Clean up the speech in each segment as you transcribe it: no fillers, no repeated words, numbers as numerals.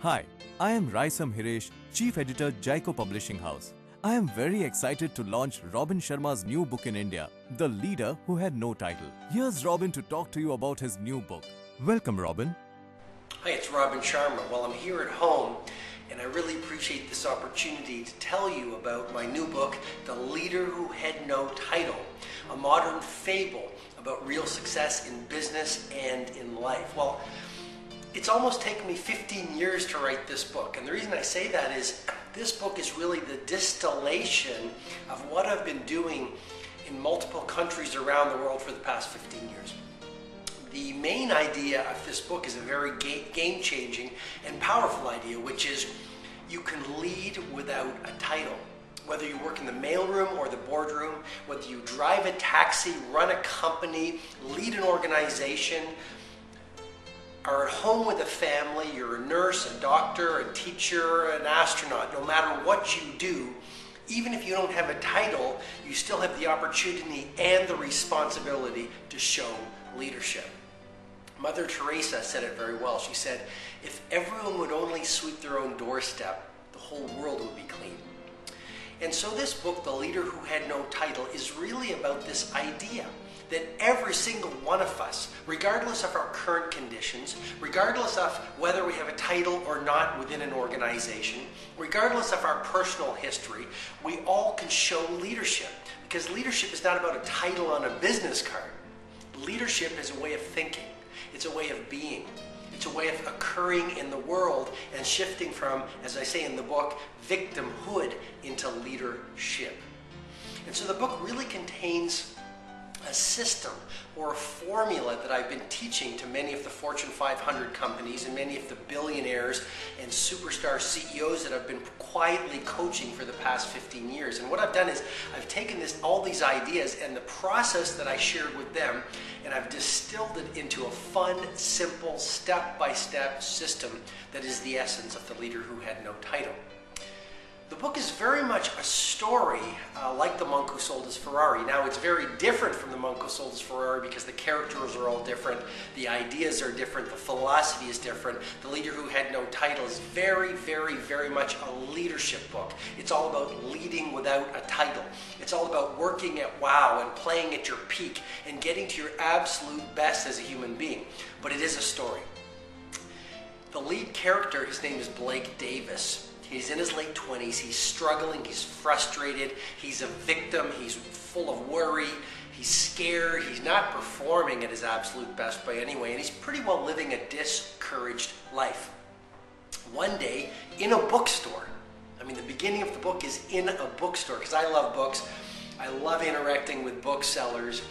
Hi, I am Raisam Hiresh, Chief Editor, Jaico Publishing House. I am very excited to launch Robin Sharma's new book in India, The Leader Who Had No Title. Here's Robin to talk to you about his new book. Welcome, Robin. Hi, it's Robin Sharma. Well, I'm here at home, and I really appreciate this opportunity to tell you about my new book, The Leader Who Had No Title, a modern fable about real success in business and in life. Well, it's almost taken me 15 years to write this book, and the reason I say that is this book is really the distillation of what I've been doing in multiple countries around the world for the past 15 years. The main idea of this book is a very game-changing and powerful idea, which is you can lead without a title. Whether you work in the mailroom or the boardroom, whether you drive a taxi, run a company, lead an organization, are at home with a family, you're a nurse, a doctor, a teacher, an astronaut, no matter what you do, even if you don't have a title, you still have the opportunity and the responsibility to show leadership. Mother Teresa said it very well. She said, if everyone would only sweep their own doorstep, the whole world would be clean. And so this book, The Leader Who Had No Title, is really about this idea that every single one of us, regardless of our current conditions, regardless of whether we have a title or not within an organization, regardless of our personal history, we all can show leadership. Because leadership is not about a title on a business card. Leadership is a way of thinking. It's a way of being. It's a way of occurring in the world and shifting from, as I say in the book, victimhood into leadership. And so the book really contains a system or a formula that I've been teaching to many of the Fortune 500 companies and many of the billionaires and superstar CEOs that I've been quietly coaching for the past 15 years. And what I've done is I've taken all these ideas and the process that I shared with them, and I've distilled it into a fun, simple, step-by-step system that is the essence of The Leader Who Had No Title. The book is very much a story like The Monk Who Sold His Ferrari. Now, it's very different from The Monk Who Sold His Ferrari because the characters are all different, the ideas are different, the philosophy is different. The Leader Who Had No Title is very, very, very much a leadership book. It's all about leading without a title. It's all about working at wow and playing at your peak and getting to your absolute best as a human being. But it is a story. The lead character, his name is Blake Davis. He's in his late 20s, he's struggling, he's frustrated, he's a victim, he's full of worry, he's scared, he's not performing at his absolute best by any way, and he's pretty well living a discouraged life. One day, in a bookstore, the beginning of the book is in a bookstore, because I love books, I love interacting with booksellers.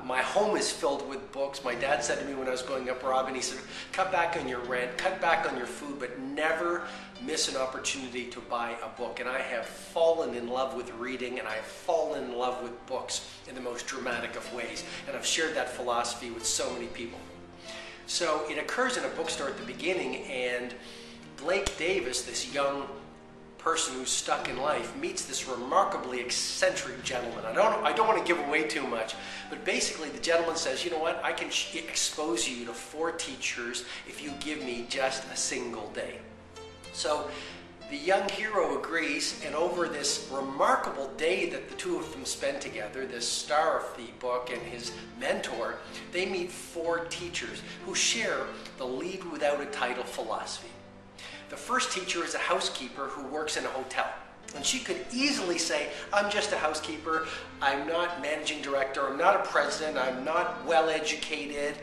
My home is filled with books. My dad said to me when I was growing up, Robin, he said, cut back on your rent, cut back on your food, but never miss an opportunity to buy a book. And I have fallen in love with reading, and I have fallen in love with books in the most dramatic of ways. And I've shared that philosophy with so many people. So it occurs in a bookstore at the beginning, and Blake Davis, this young person who's stuck in life, meets this remarkably eccentric gentleman. I don't want to give away too much, but basically the gentleman says, you know what, I can expose you to 4 teachers if you give me just a single day. So the young hero agrees, and over this remarkable day that the two of them spend together, this star of the book and his mentor, they meet 4 teachers who share the lead without a title philosophy. The first teacher is a housekeeper who works in a hotel. And she could easily say, I'm just a housekeeper, I'm not managing director, I'm not a president, I'm not well educated,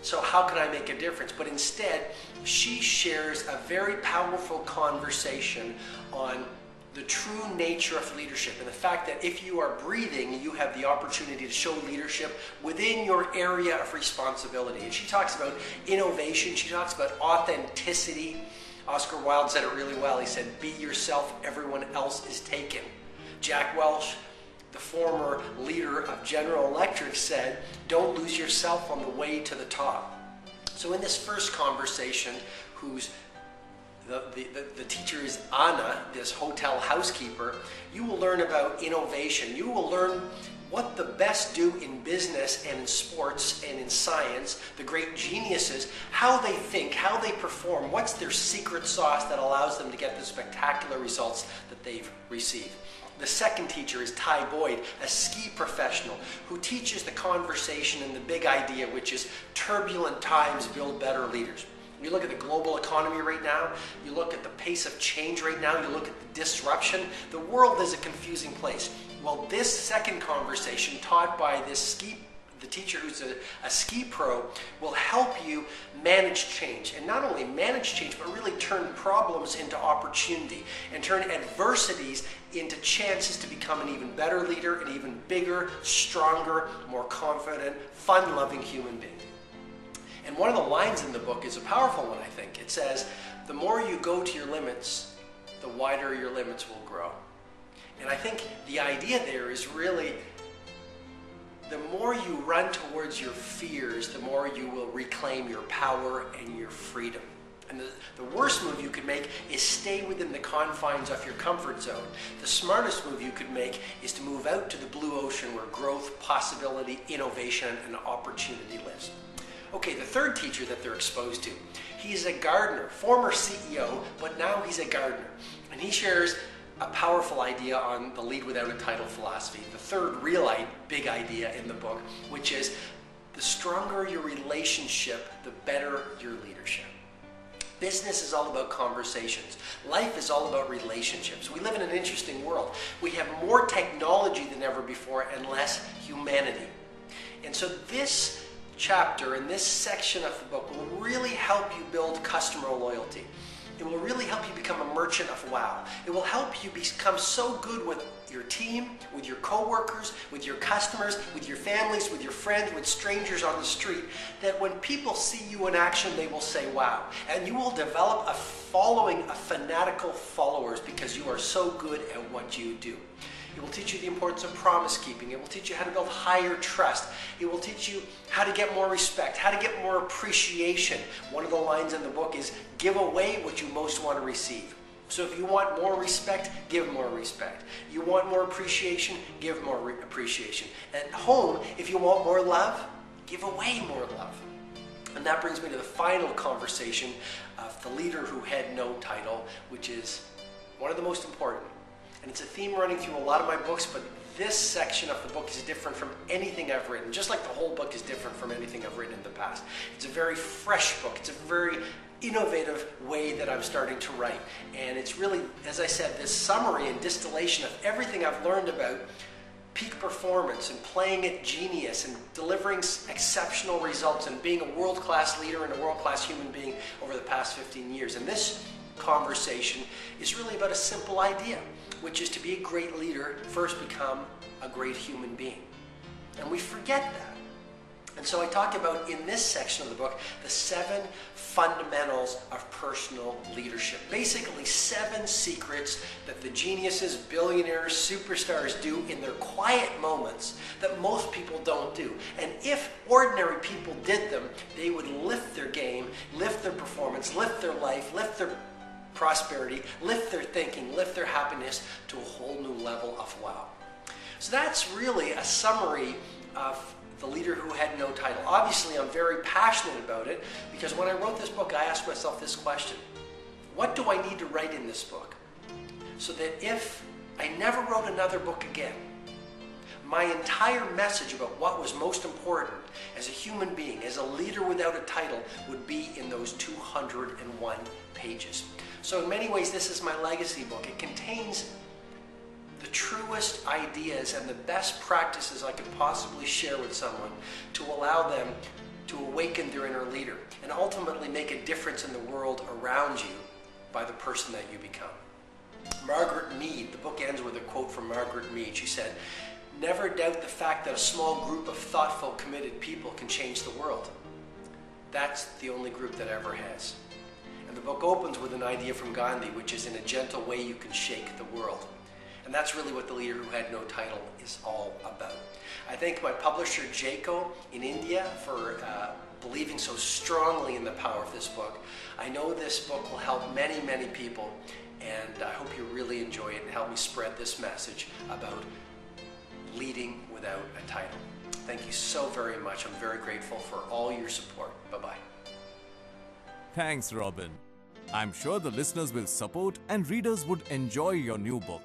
so how can I make a difference? But instead, she shares a very powerful conversation on the true nature of leadership and the fact that if you are breathing, you have the opportunity to show leadership within your area of responsibility. And she talks about innovation, she talks about authenticity. Oscar Wilde said it really well. He said, be yourself, everyone else is taken. Jack Welch, the former leader of General Electric, said, don't lose yourself on the way to the top. So in this first conversation, the teacher is Anna, this hotel housekeeper, you will learn about innovation. You will learn what the best do in business and in sports and in science, the great geniuses, how they think, how they perform, what's their secret sauce that allows them to get the spectacular results that they've received. The second teacher is Ty Boyd, a ski professional who teaches the conversation and the big idea, which is turbulent times build better leaders. You look at the global economy right now, you look at the pace of change right now, you look at the disruption, the world is a confusing place. Well, this second conversation taught by the teacher who's a ski pro will help you manage change. And not only manage change, but really turn problems into opportunity and turn adversities into chances to become an even better leader, an even bigger, stronger, more confident, fun-loving human being. And one of the lines in the book is a powerful one, I think. It says, the more you go to your limits, the wider your limits will grow. And I think the idea there is really, the more you run towards your fears, the more you will reclaim your power and your freedom. And the worst move you could make is stay within the confines of your comfort zone. The smartest move you could make is to move out to the blue ocean where growth, possibility, innovation, and opportunity lives. Okay, the third teacher that they're exposed to, he's a gardener, former CEO, but now he's a gardener. And he shares a powerful idea on the lead without a title philosophy, the third real big idea in the book, which is the stronger your relationship, the better your leadership. Business is all about conversations. Life is all about relationships. We live in an interesting world. We have more technology than ever before and less humanity. And so this chapter and this section of the book will really help you build customer loyalty. It will really help you become a merchant of wow. It will help you become so good with your team, with your coworkers, with your customers, with your families, with your friends, with strangers on the street, that when people see you in action, they will say wow. And you will develop a following of fanatical followers because you are so good at what you do. It will teach you the importance of promise keeping. It will teach you how to build higher trust. It will teach you how to get more respect, how to get more appreciation. One of the lines in the book is, give away what you most want to receive. So if you want more respect, give more respect. You want more appreciation, give more appreciation. At home, if you want more love, give away more love. And that brings me to the final conversation of the leader who had no title, which is one of the most important. And it's a theme running through a lot of my books, but this section of the book is different from anything I've written, just like the whole book is different from anything I've written in the past. It's a very fresh book. It's a very innovative way that I'm starting to write. And it's really, as I said, this summary and distillation of everything I've learned about peak performance and playing at genius and delivering exceptional results and being a world-class leader and a world-class human being over the past 15 years. And this conversation is really about a simple idea, which is to be a great leader, first become a great human being. And we forget that. And so I talk about, in this section of the book, the 7 fundamentals of personal leadership. Basically 7 secrets that the geniuses, billionaires, superstars do in their quiet moments that most people don't do. And if ordinary people did them, they would lift their game, lift their performance, lift their life, lift their prosperity, lift their thinking, lift their happiness to a whole new level of wow. So that's really a summary of the leader who had no title. Obviously, I'm very passionate about it because when I wrote this book, I asked myself this question: what do I need to write in this book so that if I never wrote another book again, my entire message about what was most important as a human being, as a leader without a title, would be in those 201 pages. So in many ways, this is my legacy book. It contains the truest ideas and the best practices I could possibly share with someone to allow them to awaken their inner leader and ultimately make a difference in the world around you by the person that you become. Margaret Mead, the book ends with a quote from Margaret Mead. She said, "Never doubt the fact that a small group of thoughtful, committed people can change the world. That's the only group that ever has." And the book opens with an idea from Gandhi, which is, in a gentle way you can shake the world. And that's really what The Leader Who Had No Title is all about. I thank my publisher Jaico in India for believing so strongly in the power of this book. I know this book will help many, many people, and I hope you really enjoy it and help me spread this message about leading without a title. Thank you so very much. I'm very grateful for all your support. Bye-bye. Thanks, Robin. I'm sure the listeners will support and readers would enjoy your new book.